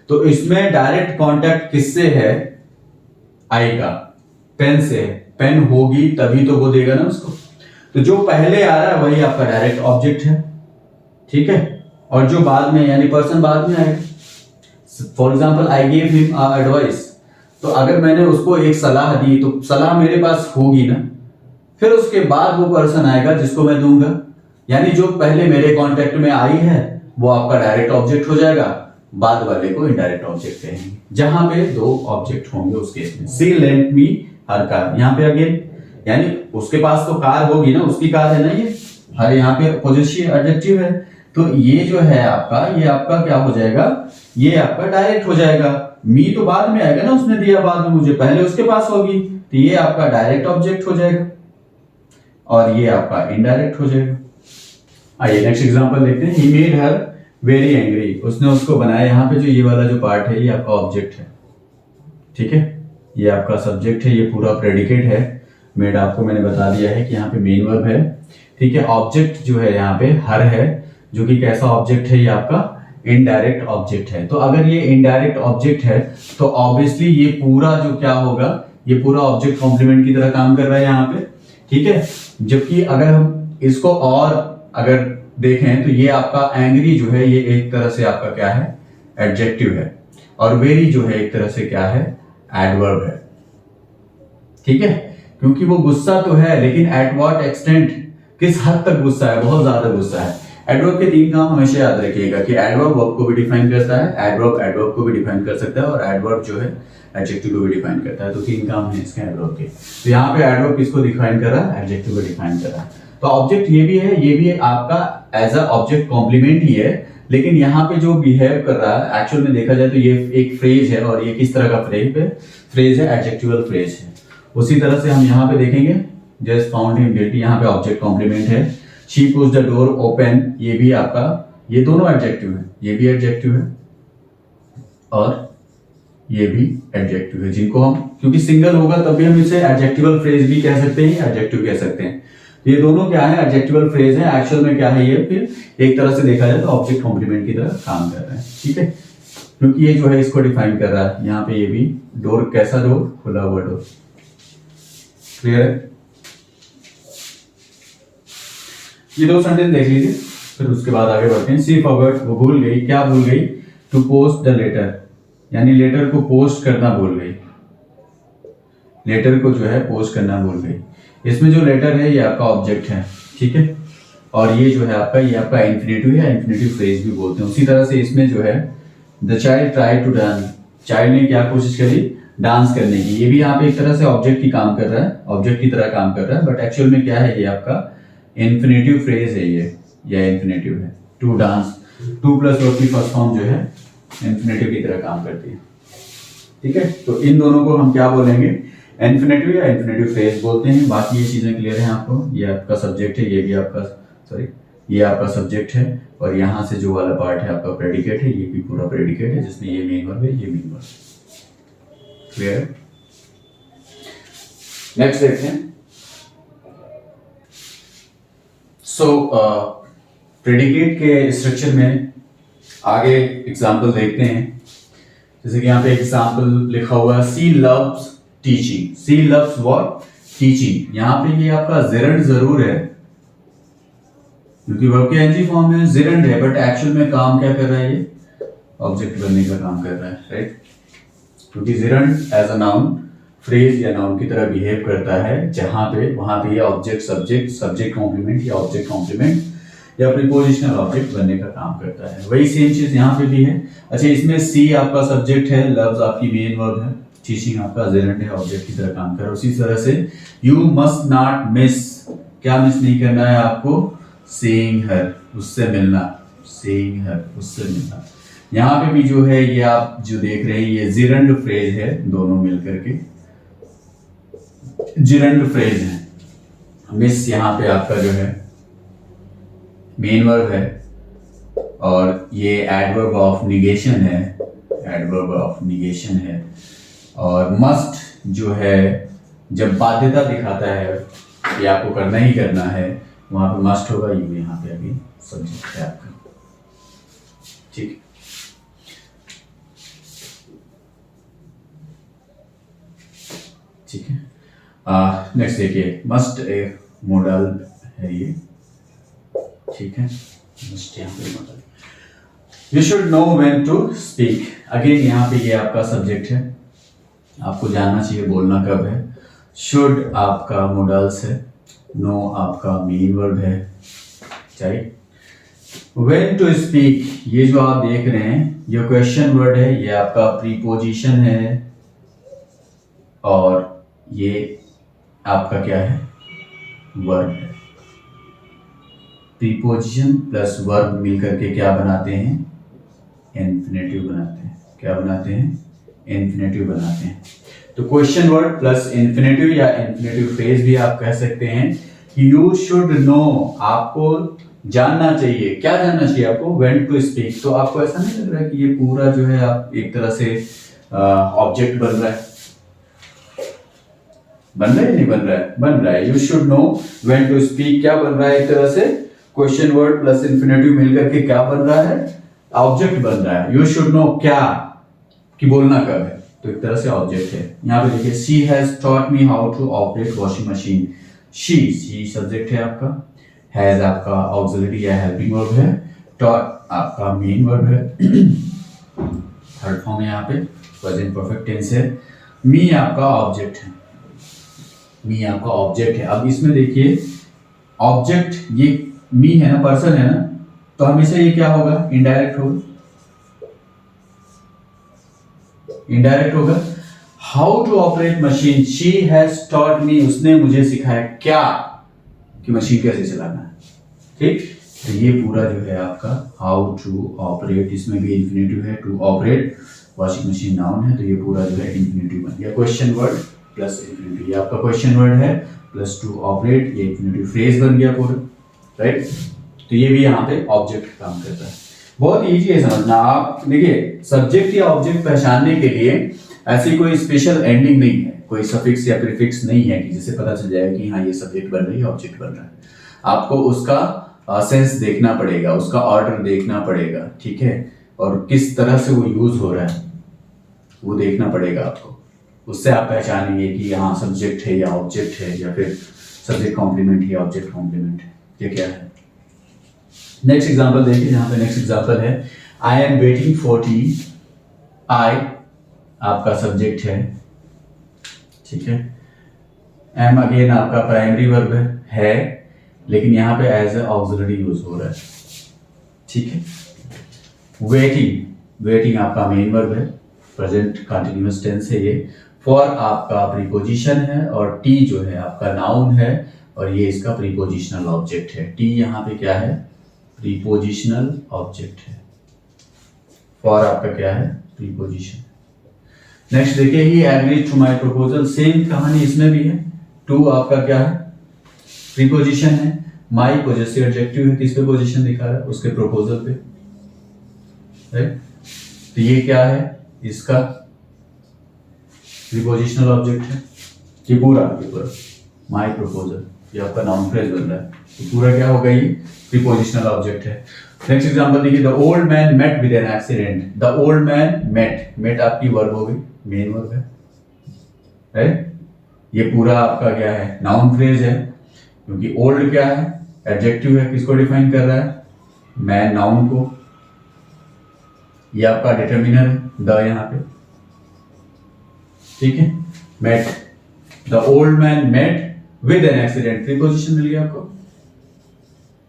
तो इसमें डायरेक्ट कांटेक्ट किससे है, आई का, पेन से है। पेन होगी तभी तो वो देगा ना उसको, तो जो पहले आ रहा है वही आपका डायरेक्ट ऑब्जेक्ट है, ठीक है। और जो बाद में, यानी पर्सन बाद में आएगा। For example, I gave him advice, तो अगर मैंने उसको एक सलाह दी तो सलाह मेरे पास होगी ना, फिर उसके बाद वो पर्सन आएगा जिसको मैं दूंगा, यानी जो पहले मेरे कांटेक्ट में आई है वो आपका डायरेक्ट ऑब्जेक्ट हो जाएगा, बाद वाले को इनडायरेक्ट ऑब्जेक्ट कहेंगे, जहां पे दो ऑब्जेक्ट होंगे उस केस में। सी लेंट मी हर कार, यहाँ पे अगेन, यानी उसके पास तो कार होगी ना, उसकी कार है ना ये, हर यहाँ पे पोजेसिव एडजेक्टिव है, तो ये जो है आपका, ये आपका क्या हो जाएगा, ये आपका डायरेक्ट हो जाएगा। मी तो बाद में आएगा ना, उसने दिया बाद में मुझे, पहले उसके पास होगी, तो ये आपका डायरेक्ट ऑब्जेक्ट हो जाएगा और ये आपका इनडायरेक्ट हो जाएगा। आइए नेक्स्ट एग्जांपल देखते हैं। He made her very angry, उसने उसको बनाया। यहाँ पे जो ये वाला जो पार्ट है ये आपका ऑब्जेक्ट है, ठीक है, ये आपका सब्जेक्ट है, ये पूरा प्रेडिकेट है। मेड आपको मैंने बता दिया है कि यहाँ पे मेन वर्ब है, ठीक है। ऑब्जेक्ट जो है यहाँ पे हर है, जो कि कैसा ऑब्जेक्ट है, ये आपका इनडायरेक्ट ऑब्जेक्ट है। तो अगर ये इनडायरेक्ट ऑब्जेक्ट है तो ऑब्वियसली ये पूरा जो क्या होगा, ये पूरा ऑब्जेक्ट कॉम्प्लीमेंट की तरह काम कर रहा है यहाँ पे, ठीक है। जबकि अगर हम इसको और अगर देखें तो ये आपका एंग्री जो है ये एक तरह से आपका क्या है, एडजेक्टिव है, और वेरी जो है एक तरह से क्या है, एडवर्ब है, ठीक है। क्योंकि वो गुस्सा तो है, लेकिन एट व्हाट एक्सटेंट, किस हद तक गुस्सा है, बहुत ज्यादा गुस्सा है। एडवर्ब के 3 काम हमेशा याद रखिएगा कि एडवर्ब वर्ब को भी डिफाइन करता है, एडवर्ब एडवर्ब को भी डिफाइन कर सकता है, और एडवर्ब जो है एडजेक्टिव को भी डिफाइन करता है। तो 3 काम है इसके एडवर्ब के। तो यहाँ पे एडवर्ब किसको डिफाइन कर रहा है, एडजेक्टिव को डिफाइन कर रहा है। तो ऑब्जेक्ट ये भी है, ये भी आपका एज अ ऑब्जेक्ट कॉम्प्लीमेंट ही है, लेकिन यहाँ पे जो बिहेव कर रहा है एक्चुअल में देखा जाए तो ये एक फ्रेज है, और ये किस तरह का फ्रेज है, एडजेक्टिवल फ्रेज है। उसी तरह से हम यहाँ पे देखेंगे, जस्ट फाउंड हिम गिल्टी, यहाँ पे ऑब्जेक्ट कॉम्प्लीमेंट है। She pushed the door open, ये भी आपका, ये दोनों एडजेक्टिव है, ये भी एडजेक्टिव है और ये भी एडजेक्टिव है, जिनको हम, क्योंकि सिंगल होगा तब भी हम इसे एडजेक्टिवल फ्रेज भी कह सकते हैं, एडजेक्टिव कह सकते हैं। ये दोनों क्या है, एडजेक्टिवल फ्रेज है। एक्चुअल में क्या है, ये फिर एक तरह से देखा जाए तो ऑब्जेक्ट कॉम्प्लीमेंट की तरह काम कर रहे हैं, ठीक है। क्योंकि ये जो है इसको डिफाइन कर रहा है। यहाँ पे ये भी डोर, कैसा डोर, खुला हुआ डोर, क्लियर है। ये 2 सेंटेंस देख लीजिए, फिर उसके बाद आगे बढ़ते हैं। सी फॉरगॉट, वो भूल गई, क्या भूल गई, टू पोस्ट द लेटर, यानी लेटर को पोस्ट करना भूल गई, लेटर को जो है पोस्ट करना भूल गई। इसमें जो लेटर है ये आपका ऑब्जेक्ट है, ठीक है, और ये जो है आपका, ये आपका इन्फिनेटिव है, इन्फिनेटिव फ्रेज भी बोलते हैं। उसी तरह से इसमें जो है the child try to dance, child ने क्या कोशिश करी, डांस करने की। ये भी यहाँ पे एक तरह से ऑब्जेक्ट की काम कर रहा है, ऑब्जेक्ट की तरह काम कर रहा है, बट एक्चुअल में क्या है, ये आपका इन्फिनेटिव फ्रेज है, ये इन्फिनेटिव है। To dance, to plus verb की फर्स्ट फॉर्म जो है इन्फिनेटिव की तरह काम करती है, ठीक है। तो इन दोनों को हम क्या बोलेंगे, इन्फिनेटिव या इन्फिनेटिव फ्रेज बोलते हैं। बाकी ये चीजें क्लियर है आपको। ये आपका सब्जेक्ट है, ये भी आपका, सॉरी, ये आपका सब्जेक्ट है, और यहाँ से जो वाला पार्ट है आपका प्रेडिकेट है, ये भी पूरा प्रेडिकेट है, जिसमें ये मेन वर्ब है, ये मेन वर्ब, क्लियर है। नेक्स्ट देखते हैं। सो प्रेडिकेट के स्ट्रक्चर में आगे एग्जाम्पल देखते हैं। जैसे कि यहाँ पे एग्जाम्पल लिखा हुआ है, she loves teaching, she loves what, teaching. यहाँ पे ये आपका जेरंड जरूर है, क्योंकि वर्ब के एनजी फॉर्म में जेरंड है, बट एक्चुअल में काम क्या कर रहा है, ये ऑब्जेक्ट बनने का काम कर रहा है, राइट। क्योंकि gerund as a noun, phrase या नाउन की तरह बिहेव करता है, जहां पे वहां पे ये ऑब्जेक्ट सब्जेक्ट, सब्जेक्ट कॉम्प्लीमेंट या ऑब्जेक्ट कॉम्प्लीमेंट या प्रीपोजिशनल ऑब्जेक्ट बनने का काम करता है। वही सेम चीज यहाँ पे भी है। अच्छा, इसमें सी आपका सब्जेक्ट है, लव्स आपकी मेन वर्ब है, टीचिंग आपका जेरंड है, ऑब्जेक्ट की तरह काम कर रहा है। उसी तरह से यू मस्ट नॉट मिस, क्या मिस नहीं करना है आपको, सेइंग हर, उससे मिलना, सेइंग हर, उससे मिलना। यहाँ पे भी जो है ये आप जो देख रहे हैं ये जेरंड फ्रेज है, दोनों मिलकर के जेरंड फ्रेज है। मिस यहाँ पे आपका जो है मेन वर्ब है, और ये एडवर्ब ऑफ निगेशन है, एडवर्ब ऑफ निगेशन है। और मस्ट जो है जब बाध्यता दिखाता है कि आपको करना ही करना है, वहां पे मस्ट होगा, यू यहाँ पे अभी सब्जेक्ट है आपका, ठीक। ठीक है, नेक्स्ट देखिए, मस्ट एक मॉडल है ये, ठीक है, मस्ट यहाँ पे modal. You should know when to speak, again यहाँ पे ये आपका सब्जेक्ट है, आपको जानना चाहिए बोलना कब है। शुड आपका मॉडल्स है, नो आपका मेन वर्ब है, चाहिए। व्हेन टू स्पीक, ये जो आप देख रहे हैं ये क्वेश्चन वर्ड है, ये आपका प्रीपोजिशन है, और ये आपका क्या है, वर्ब है। प्रीपोजिशन प्लस वर्ब मिलकर के क्या बनाते हैं, इन्फिनेटिव बनाते हैं। क्या बनाते हैं, इन्फिनेटिव बनाते हैं। तो क्वेश्चन वर्ड प्लस इन्फिनेटिव या इन्फिनेटिव फ्रेज भी आप कह सकते हैं कि यू शुड नो, आपको जानना चाहिए। क्या जानना चाहिए आपको? When to speak. तो आपको ऐसा नहीं लग रहा है कि ये पूरा जो है आप एक तरह से ऑब्जेक्ट बन रहा है? बन रहा है नहीं बन रहा है? बन रहा है। You should know when to speak क्या बन रहा है? एक तरह से क्वेश्चन वर्ड प्लस इन्फिनेटिव मिलकर के क्या बन रहा है? ऑब्जेक्ट बन रहा है। यू शुड नो क्या, कि बोलना कब है, तो एक तरह से ऑब्जेक्ट है। यहाँ पे देखिए, she has taught me how to operate washing machine. She subject है आपका, हैज आपका ऑक्सिलरी या हेल्पिंग वर्ब है, टॉट आपका मेन वर्ब है, थर्ड फॉर्म है यहाँ पे, प्रेजेंट परफेक्ट टेंस है, मी आपका ऑब्जेक्ट है। मी आपका ऑब्जेक्ट है। अब इसमें देखिए, ऑब्जेक्ट ये मी है ना, पर्सन है ना, तो हमेशा ये क्या होगा? इनडायरेक्ट होगा। इनडायरेक्ट होगा। How to operate machine, she has taught me, उसने मुझे सिखाया क्या, कि मशीन कैसे चलाना है। ठीक, तो ये पूरा जो है आपका हाउ टू ऑपरेट, इसमें भी इन्फिनेटिव है, to operate washing machine noun है, तो ये पूरा जो है इन्फिनेटिव बन गया। क्वेश्चन वर्ड प्लस इन्फिनेटिव, ये आपका क्वेश्चन वर्ड है, प्लस टू ऑपरेट, ये इन्फिनेटिव फ्रेज बन गया पूरा, राइट। तो ये भी यहाँ पे ऑब्जेक्ट काम करता है। बहुत इजी है समझना। आप देखिए, सब्जेक्ट या ऑब्जेक्ट पहचानने के लिए ऐसी कोई स्पेशल एंडिंग नहीं है, कोई सफिक्स या प्रीफिक्स नहीं है कि जिससे पता चल जाएगा कि हाँ ये सब्जेक्ट बन रही है, ऑब्जेक्ट बन रहा है। आपको उसका सेंस देखना पड़ेगा, उसका ऑर्डर देखना पड़ेगा, ठीक है, और किस तरह से वो यूज हो रहा है वो देखना पड़ेगा आपको। उससे आप पहचानेंगे कि हाँ सब्जेक्ट है या ऑब्जेक्ट है, या फिर सब्जेक्ट कॉम्प्लीमेंट या ऑब्जेक्ट कॉम्प्लीमेंट है, ये क्या है। नेक्स्ट एग्जांपल देखिए, जहां पे नेक्स्ट एग्जांपल है, I am waiting for tea. I आपका सब्जेक्ट है, ठीक है। एम अगेन आपका प्राइमरी वर्ब है, लेकिन यहाँ पे एज ए ऑक्सिलरी यूज हो रहा है, ठीक है। वेटिंग, वेटिंग आपका मेन वर्ब है, प्रेजेंट कंटिन्यूअस टेंस है ये। फॉर आपका प्रीपोजिशन है, और टी जो है आपका नाउन है, और ये इसका प्रीपोजिशनल ऑब्जेक्ट है। टी यहाँ पे क्या है? प्रीपोजिशनल ऑब्जेक्ट है। फॉर आपका क्या है? प्रीपोजिशन। नेक्स्ट देखिए, he agreed to my proposal, same कहानी इसमें भी है। टू आपका क्या है? प्रीपोजिशन है। माय पॉजेसिव एडजेक्टिव है, किस पे पोजीशन दिखा रहा है? उसके प्रपोजल पे, राइट। तो ये क्या है? इसका प्रीपोजिशनल ऑब्जेक्ट है। ये पूरा माय प्रपोजल, ये आपका नाउन फ्रेज बन रहा है, तो पूरा क्या होगा? ये प्रीपोजिशनल ऑब्जेक्ट है। नेक्स्ट एग्जांपल देखिए, the old man met with an accident. The old man met, met आपकी वर्ब हो गई, मेन वर्ब है, राइट। ये पूरा आपका क्या है? नाउन फ्रेज है, क्योंकि ओल्ड क्या है? एडजेक्टिव है, किसको डिफाइन कर रहा है? मैन, नाउन को। ये आपका डिटर्मिनर है, द यहाँ पे, ठीक है। Met, the old man met with an accident, preposition मिल गया आपको।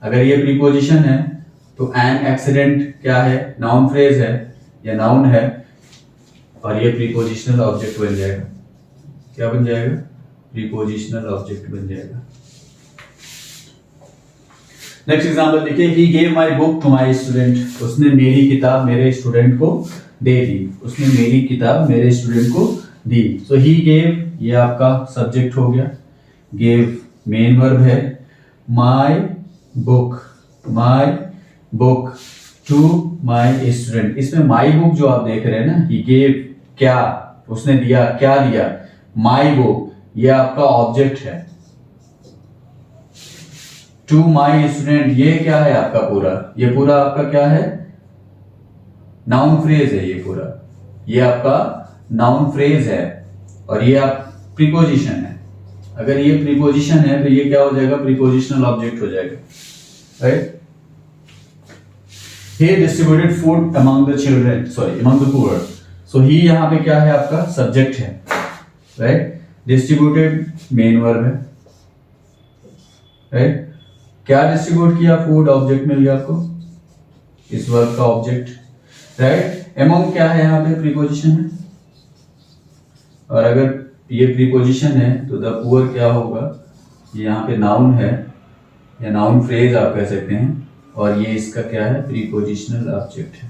अगर ये प्रीपोजिशन है तो एन एक्सीडेंट क्या है? नाउन फ्रेज है या नाउन है, और ये प्रीपोजिशनल ऑब्जेक्ट बन जाएगा। क्या बन जाएगा? प्रीपोजिशनल ऑब्जेक्ट बन जाएगा। नेक्स्ट एग्जांपल देखिए, he gave my book to my student. उसने मेरी किताब मेरे स्टूडेंट को दे दी। उसने मेरी किताब मेरे स्टूडेंट को दी। सो ही गेव, ये आपका सब्जेक्ट हो गया, गेव मेन वर्ब है। My book, my book to my student, इसमें माय बुक जो आप देख रहे हैं ना, ही गेव क्या, उसने दिया, क्या दिया? माय बुक, ये आपका ऑब्जेक्ट है। टू माय स्टूडेंट, ये क्या है आपका पूरा? ये पूरा आपका क्या है? नाउन फ्रेज है ये पूरा, ये आपका नाउन फ्रेज है, और ये आप प्रीपोजिशन है। अगर ये प्रीपोजिशन है तो ये क्या हो जाएगा? प्रीपोजिशनल ऑब्जेक्ट हो जाएगा, right. He distributed food among the children, sorry, among the poor. So he यहाँ पे क्या है? आपका सब्जेक्ट है, राइट। डिस्ट्रीब्यूटेड मेन वर्ब है, राइट। क्या डिस्ट्रीब्यूट किया? फूड, ऑब्जेक्ट मिल गया आपको, इस वर्ब का ऑब्जेक्ट, राइट। अमंग क्या है? यहाँ पे प्रीपोजिशन है, और अगर ये प्रीपोजिशन है तो द पुअर क्या होगा? ये यहाँ पे नाउन है या नाउन फ्रेज आप कह सकते हैं, और ये इसका क्या है? प्रीपोजिशनल ऑब्जेक्ट है,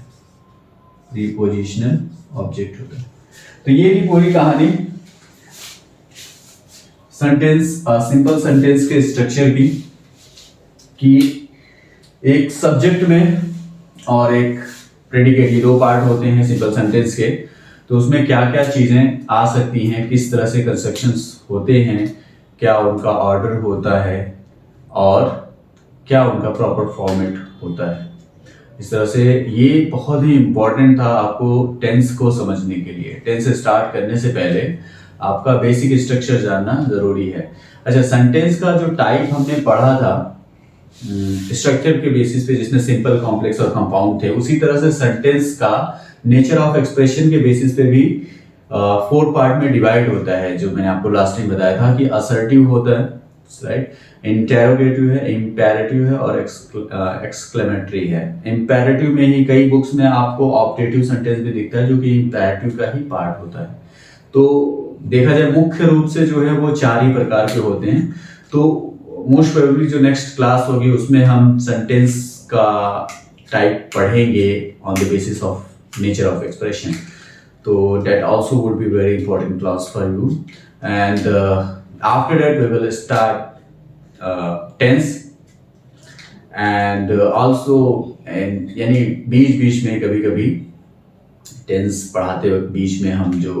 प्रीपोजिशनल ऑब्जेक्ट होता है। तो ये थी पूरी कहानी सेंटेंस, सिंपल सेंटेंस के स्ट्रक्चर की, कि एक सब्जेक्ट में और एक प्रेडिकेट, ये दो पार्ट होते हैं सिंपल सेंटेंस के। तो उसमें क्या क्या चीजें आ सकती हैं, किस तरह से कंस्ट्रक्शंस होते हैं, क्या उनका ऑर्डर होता है और क्या उनका प्रॉपर फॉर्मेट होता है। इस तरह से ये बहुत ही इम्पोर्टेंट था आपको टेंस को समझने के लिए। टेंस स्टार्ट करने से पहले आपका बेसिक स्ट्रक्चर जानना जरूरी है। अच्छा, सेंटेंस का जो टाइप हमने पढ़ा था स्ट्रक्चर के बेसिस पे, जिसमें सिंपल, कॉम्प्लेक्स और कंपाउंड थे, उसी तरह से सेंटेंस का नेचर ऑफ एक्सप्रेशन के बेसिस पे भी 4 पार्ट में डिवाइड होता है, जो मैंने आपको लास्ट टाइम बताया था कि असर्टिव होता है, राइट, इंटेरोगेटिव है, इंपेरेटिव है और एक्सक्लेमेटरी है। इंपेरेटिव में ही कई बुक्स में आपको ऑप्टेटिव सेंटेंस भी दिखता है, जो कि इंपेरेटिव का ही पार्ट होता है। तो देखा जाए मुख्य रूप से जो है वो 4 ही प्रकार के होते हैं। तो मोस्ट प्रोबेबली जो नेक्स्ट क्लास होगी उसमें हम सेंटेंस का टाइप पढ़ेंगे on the basis of nature of expression. तो that also would be very important class for you, and after that we will start tense, and also and यानी बीच में कभी कभी टेंस पढ़ाते वक्त बीच में हम जो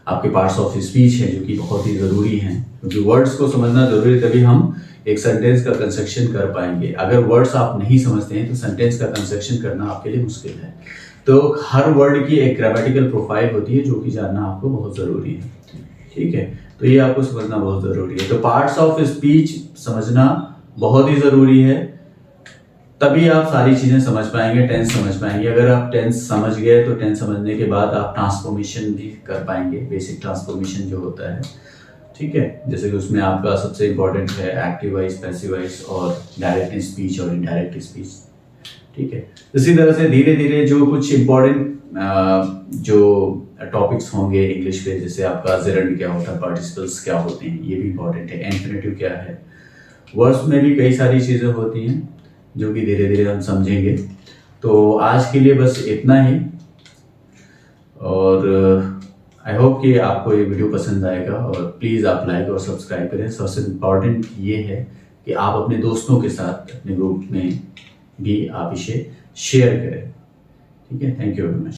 आपके पार्ट्स ऑफ स्पीच हैं, जो कि बहुत ही ज़रूरी हैं, क्योंकि वर्ड्स को समझना ज़रूरी है, तभी हम एक सेंटेंस का कंस्ट्रक्शन कर पाएंगे। अगर वर्ड्स आप नहीं समझते हैं तो सेंटेंस का कंस्ट्रक्शन करना आपके लिए मुश्किल है। तो हर वर्ड की एक ग्रामेटिकल प्रोफाइल होती है, जो कि जानना आपको बहुत ज़रूरी है। ठीक है, तो ये आपको समझना बहुत ज़रूरी है। तो पार्ट्स ऑफ स्पीच समझना बहुत ही ज़रूरी है, तभी आप सारी चीज़ें समझ पाएंगे, टेंस समझ पाएंगे। अगर आप टेंस समझ गए तो टेंस समझने के बाद आप ट्रांसफॉर्मेशन भी कर पाएंगे, बेसिक ट्रांसफॉर्मेशन जो होता है। ठीक है, जैसे कि उसमें आपका सबसे इम्पोर्टेंट है एक्टिव वॉइस, पैसिव वॉइस और डायरेक्ट स्पीच और इनडायरेक्ट स्पीच। ठीक है, इसी तरह से धीरे धीरे जो कुछ इम्पोर्टेंट जो टॉपिक्स होंगे इंग्लिश पे, जैसे आपका जेरंड क्या होता है, पार्टिसिपल्स क्या होते हैं, ये भी इम्पोर्टेंट है, इन्फिनेटिव क्या है, वर्ड्स में भी कई सारी चीज़ें होती हैं जो कि धीरे धीरे हम समझेंगे। तो आज के लिए बस इतना ही, और आई होप कि आपको ये वीडियो पसंद आएगा, और प्लीज़ आप लाइक और सब्सक्राइब करें। सबसे इम्पॉर्टेंट ये है कि आप अपने दोस्तों के साथ अपने ग्रुप में भी आप इसे शेयर करें। ठीक है, थैंक यू वेरी मच।